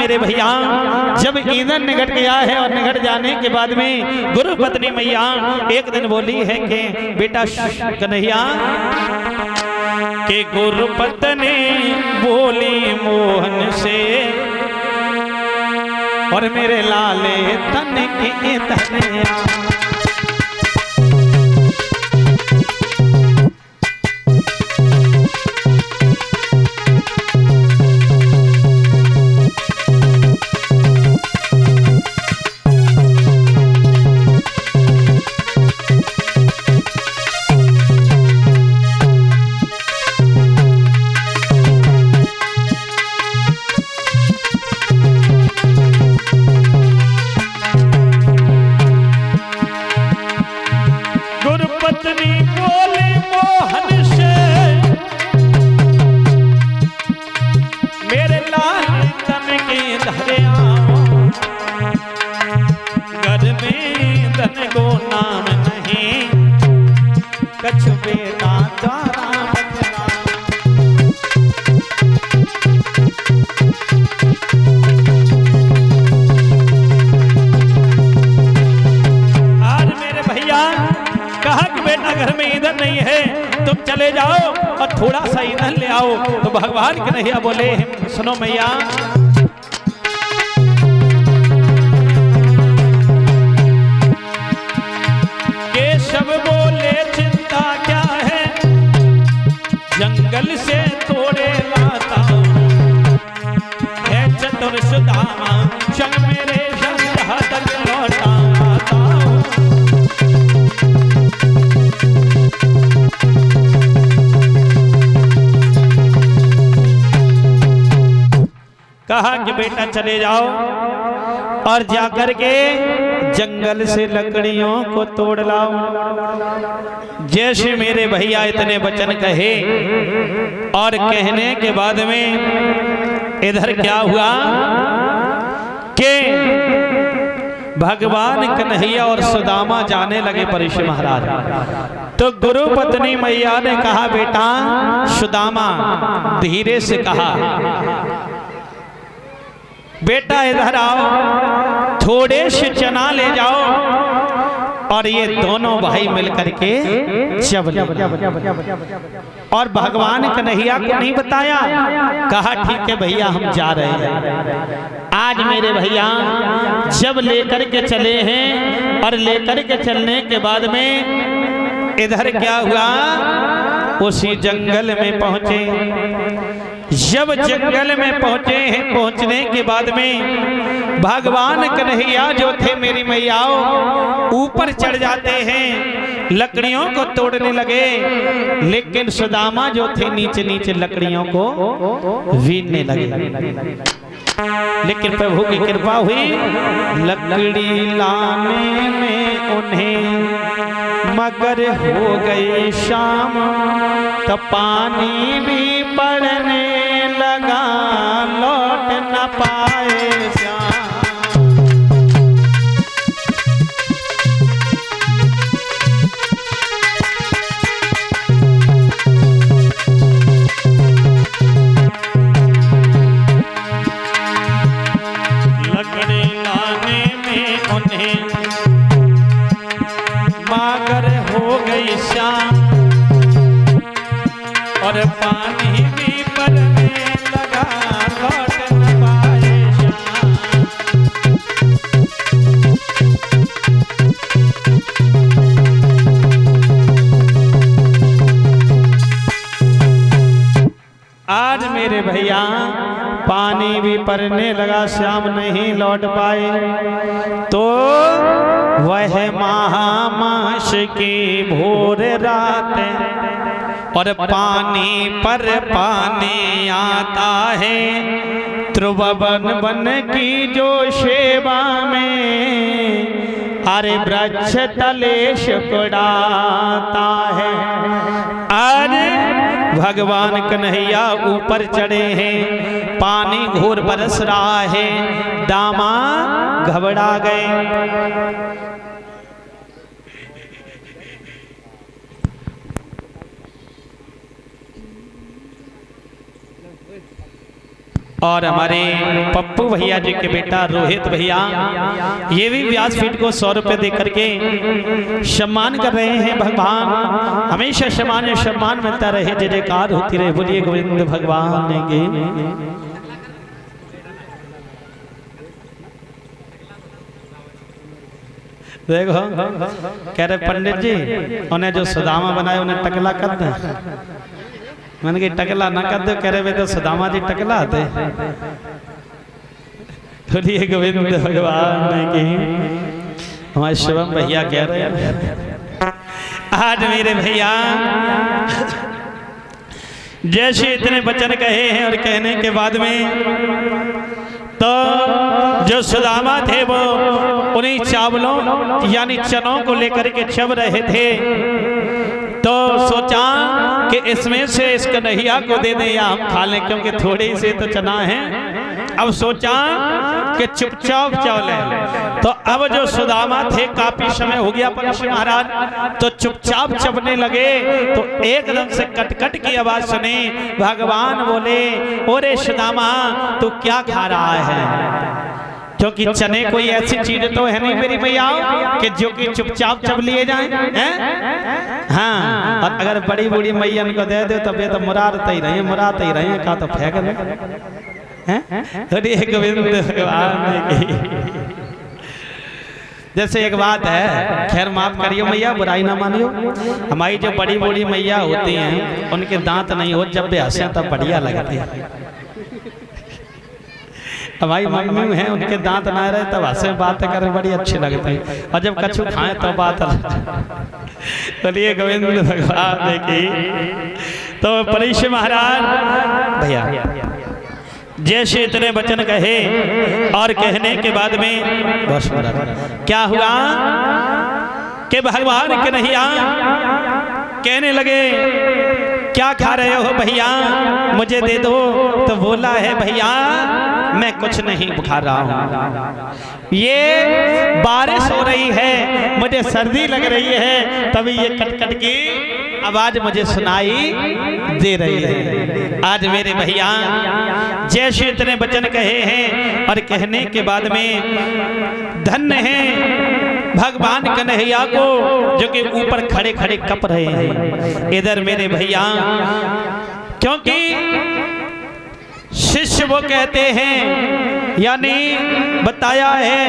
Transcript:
मेरे भैया जब ईंधन निकट गया है और निकट जाने के बाद में गुरु पत्नी मैया एक दिन बोली है कि बेटा कन्हैया के गुरु पत्नी बोली मोहन से और मेरे लाले तन के धनिया चले जाओ और थोड़ा सा ईंधन ले आओ। तो भगवान कन्हैया बोले सुनो मैया केशव बोले चिंता क्या है जंगल से तोड़े लाता है चतुर सुदामा संग मेरे संग तक लौटा कहा कि बेटा चले जाओ और जाकर के जंगल से लकड़ियों को तोड़ लाओ। जैसे मेरे भैया इतने वचन कहे और कहने के बाद में इधर क्या हुआ कि भगवान कन्हैया और सुदामा जाने लगे परीक्षित महाराज। तो गुरु पत्नी मैया ने कहा बेटा सुदामा धीरे से कहा बेटा इधर आओ थोड़े से चना ले जाओ और ये दोनों भाई मिलकर के चबले। और भगवान कन्हैया को नहीं बताया, कहा ठीक है भैया हम जा रहे हैं। आज मेरे भैया जब लेकर के चले हैं और लेकर के चलने के बाद में इधर क्या हुआ उसी जंगल में पहुंचे। जब जंगल में पहुंचे हैं पहुंचने के बाद में भगवान कन्हैया जो थे मेरी मैयाओ ऊपर चढ़ जाते हैं लकड़ियों को तोड़ने लगे, लेकिन सुदामा जो थे नीचे नीचे लकड़ियों को बीनने लगे। लेकिन प्रभु की कृपा हुई लकड़ी लाने में उन्हें मगर हो गई शाम तो पानी भी पड़ने लगा लौट न पाए श्याम। लकड़ी लाने में उन्हें मगर हो गई शाम और पानी भी पड़ने लगा लौट न पाए श्याम। आज मेरे भैया पानी भी पड़ने लगा श्याम नहीं लौट पाए। तो वह महामास की भोर रात और पानी पर पानी आता है त्रिभुवन बन की जो सेवा में अरे वृक्ष तले शुकड़ाता है। अरे भगवान कन्हैया ऊपर चढ़े हैं, पानी घोर बरस रहा है, दामा घबरा गए। और हमारे पप्पू भैया जी के बेटा रोहित भैया ये भी व्यासपीठ को 100 रुपये दे करके सम्मान कर रहे हैं। भगवान हमेशा सम्मान मिलता रहे, जय जयकार होती रहे, बोलिए गोविंद भगवान के। देखो कह रहे पंडित जी उन्हें जो सुदामा बनाए उन्हें टकला कर दे। मैंने कहा टकला ना कर दो। कह रहे वे तो सुदामा जी टकला आते। बोलिए गोविंद भगवान की। हमारे शिवम भैया कह रहे हैं आज मेरे भैया जैसे इतने वचन कहे हैं और कहने के बाद में तो जो सुदामा थे वो उन्हीं चावलों यानी चनों को लेकर के चब रहे थे। तो सोचा कि इसमें से इस कन्हैया को दे दें या हम खा लें, क्योंकि थोड़े से तो चना है। अब सोचा कि चुपचाप चाव लें। तो अब जो सुदामा थे काफी समय हो गया परीक्षित महाराज, तो चुपचाप चबने लगे। तो एकदम से कटकट की आवाज सुनी। भगवान बोले ओरे सुदामा तू क्या खा रहा है? क्योंकि चने कोई ऐसी चीज तो है नहीं मेरी भैया कि जो कि चुपचाप चब लिए जाए हैं? हाँ, और अगर बड़ी बूढ़ी मैया को दे दे तब ये तो मुरारते ही रहे का तो फेंक दे। गोविंद भगवान की। जैसे एक बात है, खैर माफ करियो मैया, बुराई ना मानियो। हमारी जो बड़ी बूढ़ी मैया होती हैं उनके दांत नहीं हो, जब भी हंसे तब बढ़िया लगते हैं। हमारी मम्मी हैं उनके दांत ना रहे तब हंसे बातें करें बड़ी अच्छी लगती है, और जब कछु खाएं तो बात बोलिए गोविंद भगवान की। तो परीक्षित महाराज भैया जैसे इतने वचन कहे और कहने के बाद में बस क्या हुआ कि भगवान कन्हैया कहने लगे क्या खा रहे हो भैया, मुझे दे दो। तो बोला है भैया मैं कुछ नहीं खा रहा हूँ, ये बारिश हो रही है, मुझे सर्दी लग रही है, तभी ये कटकट की आवाज मुझे सुनाई दे रही है। आज मेरे भैया जैसे इतने वचन कहे हैं और कहने के बाद में धन्य है भगवान कन्हैया को जो कि ऊपर खड़े खड़े कप रहे हैं। इधर मेरे भैया क्योंकि शिष्य वो कहते हैं यानी बताया है